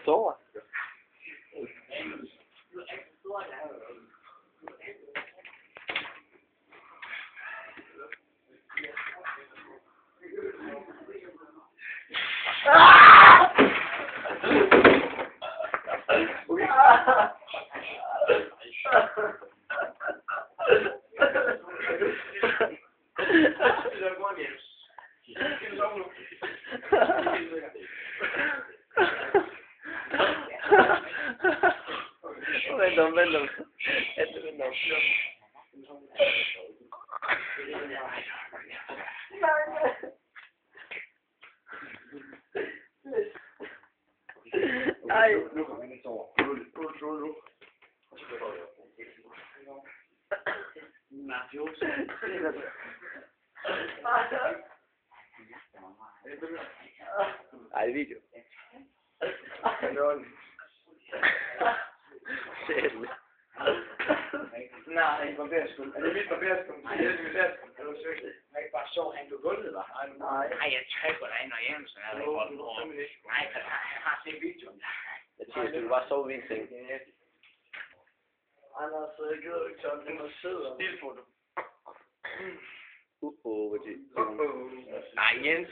sover. Vent. Ej. Nu kommer han ikke over. Nu. Ej, video. Nej, barberskum. Er det mit barberskum? Nej, det er mit barberskum. Er du søgt? Jeg er ikke bare sjov, han blev gulvet, hva'? Nej, jeg trækker dig ind og hjem, så jeg ikke holdt på. Nej, for han har set videoen. Jeg siger, du bare sove i en seng. Anders, jeg gider ikke tage den og sidder. Stilfoto. Hvor det... Nej, Jens,